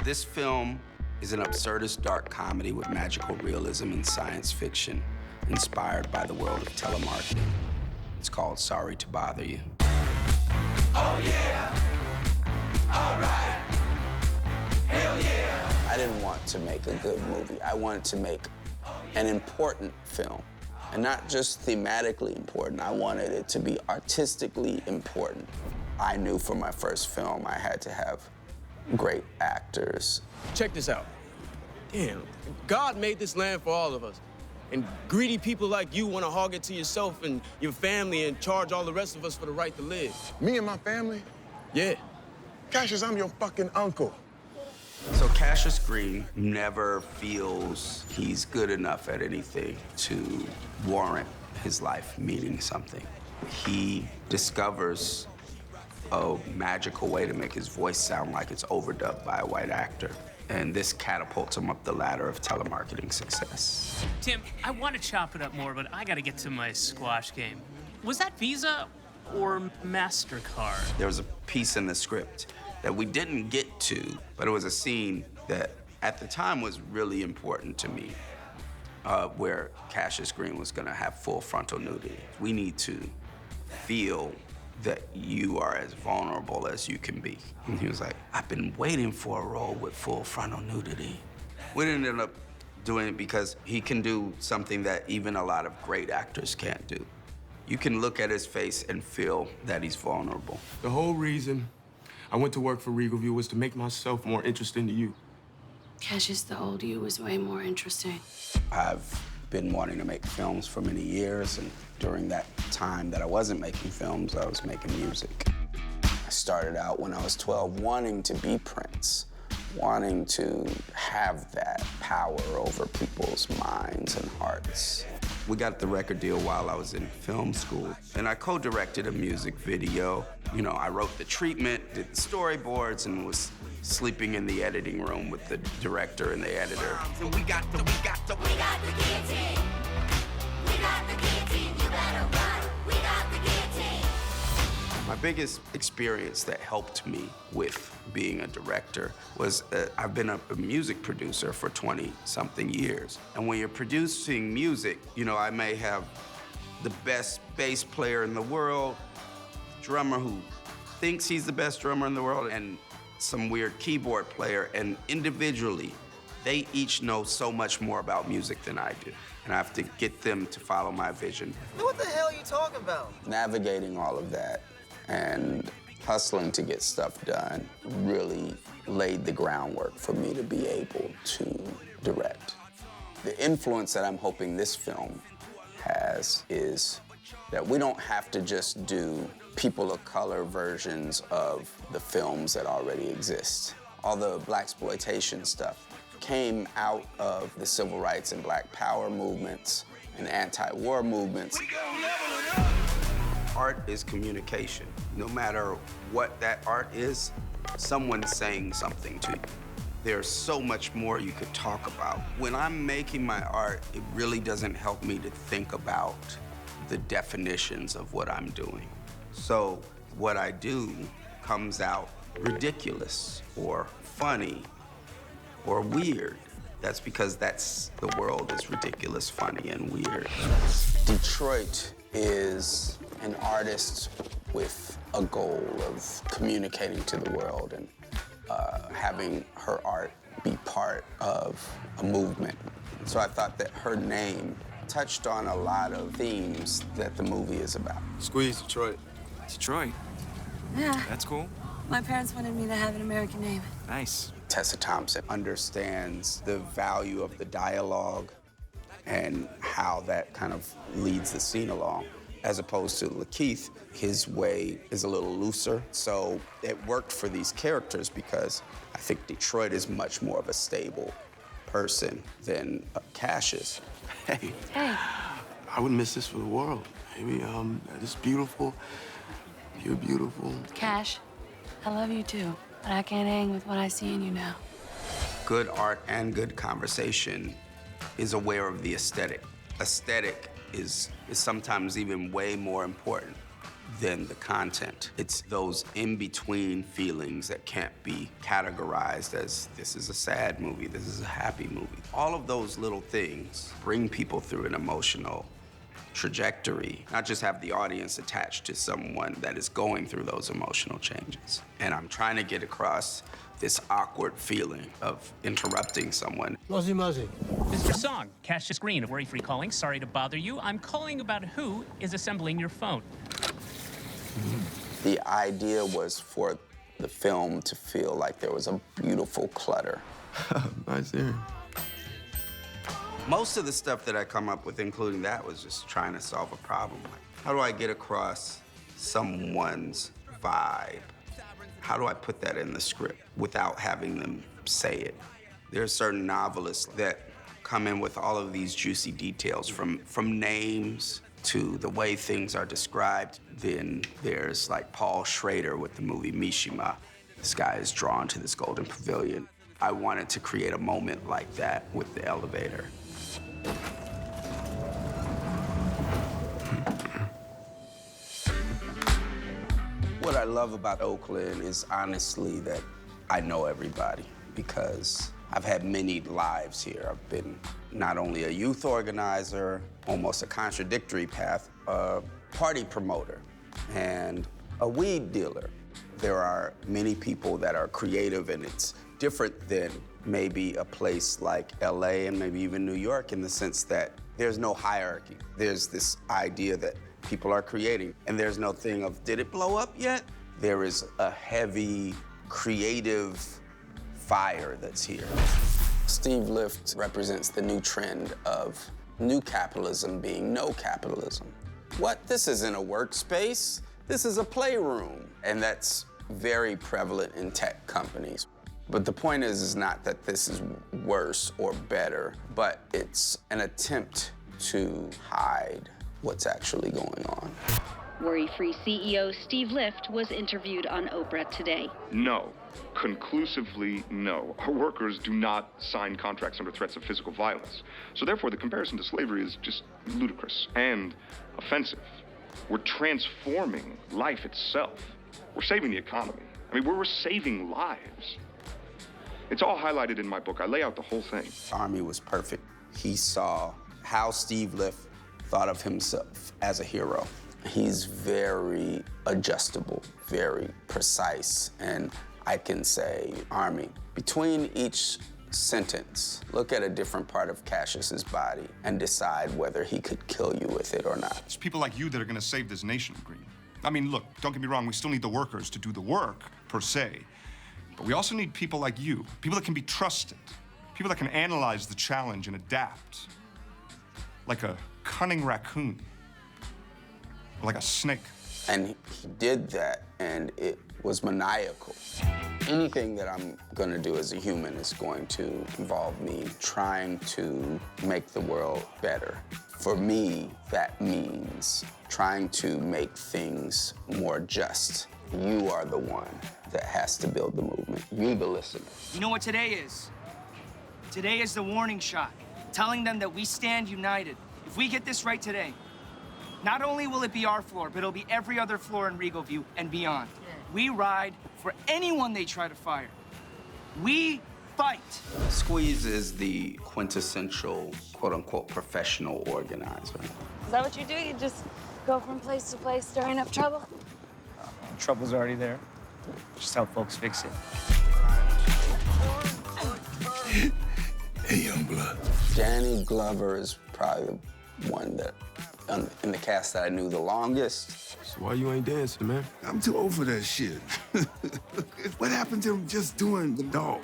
This film is an absurdist dark comedy with magical realism and science fiction, inspired by the world of telemarketing. It's called Sorry to Bother You. Oh yeah, all right, hell yeah. I didn't want to make a good movie. I wanted to make an important film. And not just thematically important, I wanted it to be artistically important. I knew for my first film I had to have great actors. Check this out. Damn, God made this land for all of us. And greedy people like you want to hog it to yourself and your family and charge all the rest of us for the right to live. Me and my family? Yeah. Cassius, I'm your fucking uncle. So Cassius Green never feels he's good enough at anything to warrant his life meaning something. He discovers a magical way to make his voice sound like it's overdubbed by a white actor. And this catapults him up the ladder of telemarketing success. Tim, I want to chop it up more, but I got to get to my squash game. Was that Visa or MasterCard? There was a piece in the script that we didn't get to, but it was a scene that at the time was really important to me, where Cassius Green was gonna have full frontal nudity. We need to feel that you are as vulnerable as you can be. And he was like, I've been waiting for a role with full frontal nudity. We didn't end up doing it because he can do something that even a lot of great actors can't do. You can look at his face and feel that he's vulnerable. The whole reason I went to work for Regal View was to make myself more interesting to you. Cassius, the old you was way more interesting. I've been wanting to make films for many years, and during that time that I wasn't making films, I was making music. I started out when I was 12 wanting to be Prince, wanting to have that power over people's minds and hearts. We got the record deal while I was in film school, and I co-directed a music video. You know, I wrote the treatment, did the storyboards, and was sleeping in the editing room with the director and the editor. We got the guillotine. We got the guillotine. You better run. We got the guillotine. My biggest experience that helped me with being a director was I've been a music producer for 20-something years. And when you're producing music, you know, I may have the best bass player in the world, drummer who thinks he's the best drummer in the world, and some weird keyboard player, and individually, they each know so much more about music than I do. And I have to get them to follow my vision. What the hell are you talking about? Navigating all of that and hustling to get stuff done really laid the groundwork for me to be able to direct. The influence that I'm hoping this film has is that we don't have to just do people of color versions of the films that already exist. All the blaxploitation stuff came out of the civil rights and black power movements and anti-war movements. Art is communication. No matter what that art is, someone's saying something to you. There's so much more you could talk about. When I'm making my art, it really doesn't help me to think about the definitions of what I'm doing. So what I do comes out ridiculous or funny or weird. That's because the world is ridiculous, funny, and weird. Detroit is an artist with a goal of communicating to the world and having her art be part of a movement. So I thought that her name touched on a lot of themes that the movie is about. Squeeze Detroit. Detroit? Yeah. That's cool. My parents wanted me to have an American name. Nice. Tessa Thompson understands the value of the dialogue and how that kind of leads the scene along. As opposed to LaKeith, his way is a little looser. So it worked for these characters because I think Detroit is much more of a stable person than Cassius. Hey. Hey. I wouldn't miss this for the world. Baby, this is beautiful. You're beautiful. Cash, I love you too, but I can't hang with what I see in you now. Good art and good conversation is aware of the aesthetic. Aesthetic is sometimes even way more important than the content. It's those in-between feelings that can't be categorized as this is a sad movie, this is a happy movie. All of those little things bring people through an emotional trajectory, not just have the audience attached to someone that is going through those emotional changes. And I'm trying to get across this awkward feeling of interrupting someone. Muzzy, muzzy. Mr. Song, Cash is Green of Worry Free Calling. Sorry to bother you. I'm calling about who is assembling your phone. The idea was for the film to feel like there was a beautiful clutter. Nice hearing. Most of the stuff that I come up with, including that, was just trying to solve a problem. Like, how do I get across someone's vibe? How do I put that in the script without having them say it? There are certain novelists that come in with all of these juicy details, from names to the way things are described. Then there's like Paul Schrader with the movie Mishima. This guy is drawn to this golden pavilion. I wanted to create a moment like that with the elevator. What I love about Oakland is honestly that I know everybody, because I've had many lives here. I've been not only a youth organizer, almost a contradictory path, a party promoter, and a weed dealer. There are many people that are creative, and it's different than maybe a place like LA and maybe even New York, in the sense that there's no hierarchy. There's this idea that people are creating, and there's no thing of, did it blow up yet? There is a heavy, creative fire that's here. Steve Lift represents the new trend of new capitalism being no capitalism. What? This isn't a workspace. This is a playroom. And that's very prevalent in tech companies. But the point is not that this is worse or better, but it's an attempt to hide what's actually going on. Worry-free CEO Steve Lift was interviewed on Oprah today. No. Conclusively, no. Our workers do not sign contracts under threats of physical violence. So therefore, the comparison to slavery is just ludicrous and offensive. We're transforming life itself. We're saving the economy. I mean, we're saving lives. It's all highlighted in my book. I lay out the whole thing. Armie was perfect. He saw how Steve Lift thought of himself as a hero. He's very adjustable, very precise, and I can say, Armie, between each sentence, look at a different part of Cassius's body and decide whether he could kill you with it or not. It's people like you that are gonna save this nation, Green. I mean, look, don't get me wrong, we still need the workers to do the work, per se. But we also need people like you, people that can be trusted, people that can analyze the challenge and adapt. Like a cunning raccoon, or like a snake. And he did that, and it was maniacal. Anything that I'm gonna do as a human is going to involve me trying to make the world better. For me, that means trying to make things more just. You are the one that has to build the movement. You, the listener. You know what today is? Today is the warning shot, telling them that we stand united. If we get this right today, not only will it be our floor, but it'll be every other floor in Regal View and beyond. We ride for anyone they try to fire. We fight. Squeeze is the quintessential, quote-unquote, professional organizer. Is that what you do? You just go from place to place stirring up trouble? Trouble's already there. Just help folks fix it. Hey, young blood. Danny Glover is probably the one that, in the cast that I knew the longest. So why you ain't dancing, man? I'm too old for that shit. What happened to him just doing the dog?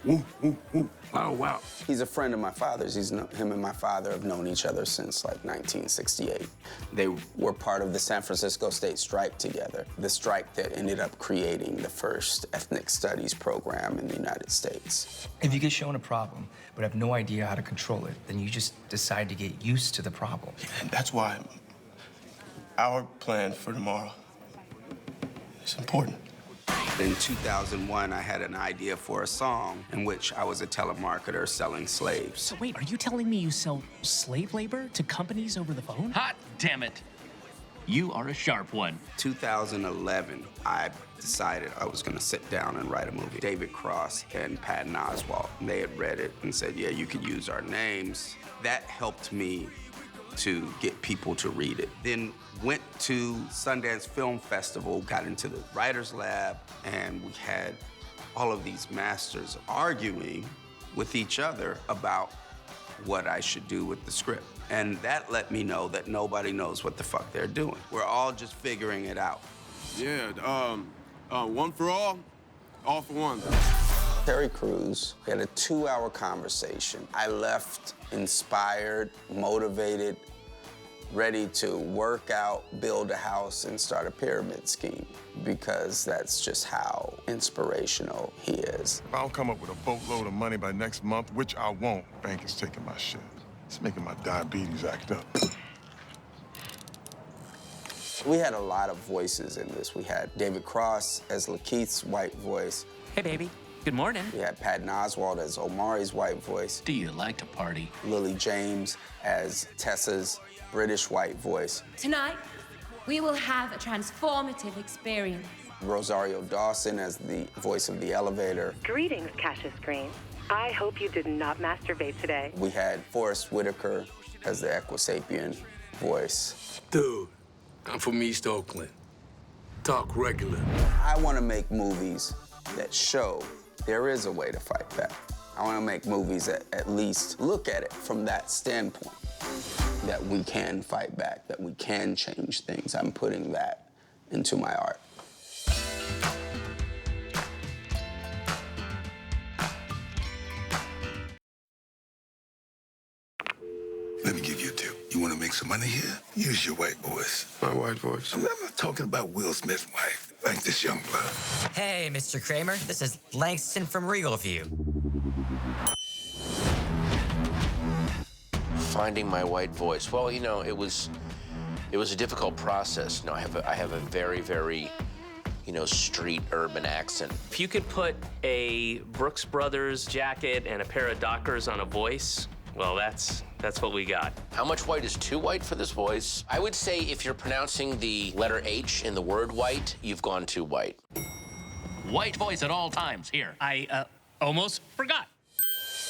Woo, woo, woo. Wow, wow. He's a friend of my father's. Him and my father have known each other since like 1968. They were part of the San Francisco State strike together, the strike that ended up creating the first ethnic studies program in the United States. If you get shown a problem, but have no idea how to control it, then you just decide to get used to the problem. And that's why our plan for tomorrow is important. In 2001, I had an idea for a song in which I was a telemarketer selling slaves. So wait, are you telling me you sell slave labor to companies over the phone? Hot damn it. You are a sharp one. 2011, I decided I was gonna sit down and write a movie. David Cross and Patton Oswalt, they had read it and said, yeah, you could use our names. That helped me to get people to read it. Then went to Sundance Film Festival, got into the writer's lab, and we had all of these masters arguing with each other about what I should do with the script. And that let me know that nobody knows what the fuck they're doing. We're all just figuring it out. Yeah, one for all for one. Terry Crews, we had a 2-hour conversation. I left inspired, motivated, ready to work out, build a house, and start a pyramid scheme, because that's just how inspirational he is. If I don't come up with a boatload of money by next month, which I won't, bank is taking my shit. It's making my diabetes act up. We had a lot of voices in this. We had David Cross as LaKeith's white voice. Hey, baby. Good morning. We had Patton Oswalt as Omari's white voice. Do you like to party? Lily James as Tessa's British white voice. Tonight, we will have a transformative experience. Rosario Dawson as the voice of the elevator. Greetings, Cassius Green. I hope you did not masturbate today. We had Forrest Whitaker as the Equisapien voice. Dude, I'm from East Oakland. Talk regular. I want to make movies that show there is a way to fight back. I want to make movies that at least look at it from that standpoint, that we can fight back, that we can change things. I'm putting that into my art. Let me give you a tip. You want to make some money here? Use your white voice. My white voice? I'm not talking about Will Smith's wife, like this young blood. Hey, Mr. Kramer. This is Langston from Regal View. Finding my white voice. Well, you know, it was a difficult process. You know, I have a very, very, you know, street urban accent. If you could put a Brooks Brothers jacket and a pair of Dockers on a voice, well, that's what we got. How much white is too white for this voice? I would say if you're pronouncing the letter H in the word white, you've gone too white. White voice at all times, here. I almost forgot.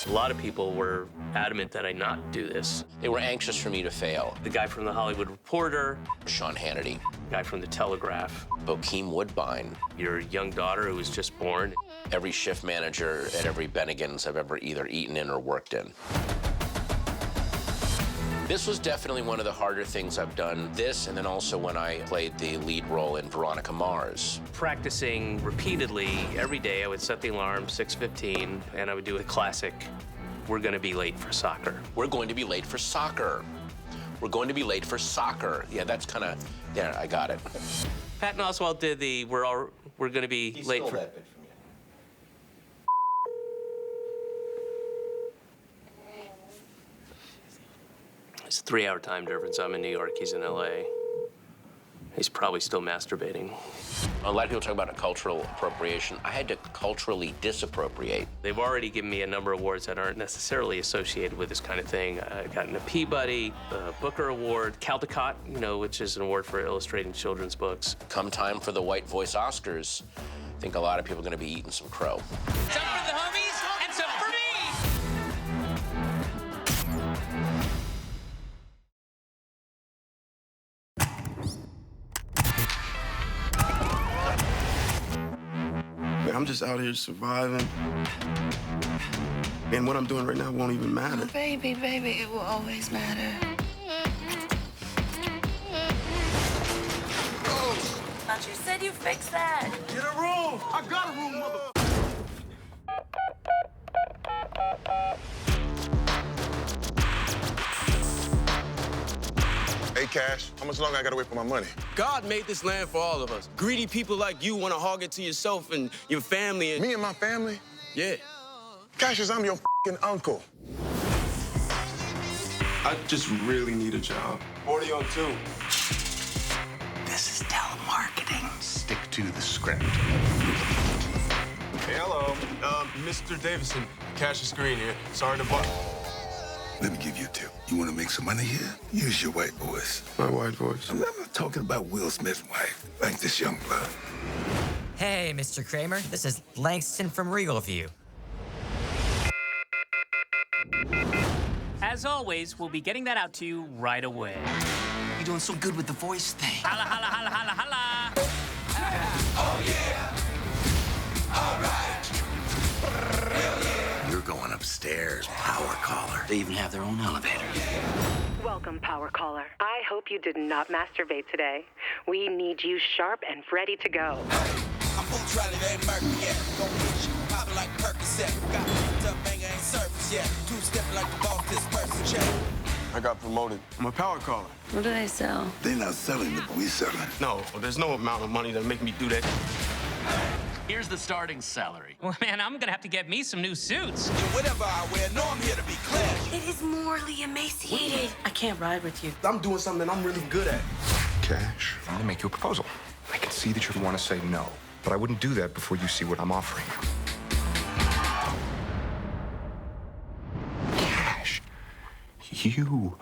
A lot of people were adamant that I not do this. They were anxious for me to fail. The guy from The Hollywood Reporter. Sean Hannity. The guy from The Telegraph. Bokeem Woodbine. Your young daughter who was just born. Every shift manager at every Bennigan's I've ever either eaten in or worked in. This was definitely one of the harder things I've done. This, and then also when I played the lead role in Veronica Mars. Practicing repeatedly every day, I would set the alarm, 6:15, and I would do a classic, we're gonna be late for soccer. We're going to be late for soccer. We're going to be late for soccer. Yeah, that's kind of, yeah, I got it. Patton Oswalt did the, we're gonna be late for... It's a 3-hour time difference. I'm in New York, he's in LA. He's probably still masturbating. A lot of people talk about a cultural appropriation. I had to culturally disappropriate. They've already given me a number of awards that aren't necessarily associated with this kind of thing. I've gotten a Peabody, a Booker Award, Caldecott, you know, which is an award for illustrating children's books. Come time for the White Voice Oscars, I think a lot of people are gonna be eating some crow. Some for the homies and some for me! I'm just out here surviving. And what I'm doing right now won't even matter. Oh, baby, baby, it will always matter. Thought you said you fixed that. Get a room! I got a room, mother... Hey, Cash, how much longer I gotta wait for my money? God made this land for all of us. Greedy people like you want to hog it to yourself and your family and... Me and my family? Yeah. Cassius, I'm your f***ing uncle. I just really need a job. 40 on 2. This is telemarketing. Stick to the script. Hey, hello. Mr. Davison, Cassius Green here. Sorry to bother. Let me give you a tip. You want to make some money here? Use your white voice. My white voice? I'm not talking about Will Smith's wife, like this young blood. Hey, Mr. Kramer, this is Langston from Regal View. As always, we'll be getting that out to you right away. You're doing so good with the voice thing. Holla, holla, holla, holla, holla. Oh, yeah. All right. Hell yeah. You're going upstairs, power caller. They even have their own elevator. Welcome, Power Caller. I hope you did not masturbate today. We need you sharp and ready to go. I'm full trolley, they ain't murky yet. Gon' hit you, poppin' like Percocet. Got picked up, banger ain't surface yet. Two-stepping like the boss, this person check. I got promoted. I'm a power caller. What do they sell? They're not selling it, but we selling. No, there's no amount of money that make me do that. Here's the starting salary. Well, man, I'm gonna have to get me some new suits. And whatever I wear, know I'm here to be clear. It is morally emaciated. I can't ride with you. I'm doing something I'm really good at. Cash, I'm gonna make you a proposal. I can see that you want to say no, but I wouldn't do that before you see what I'm offering you. Cash, you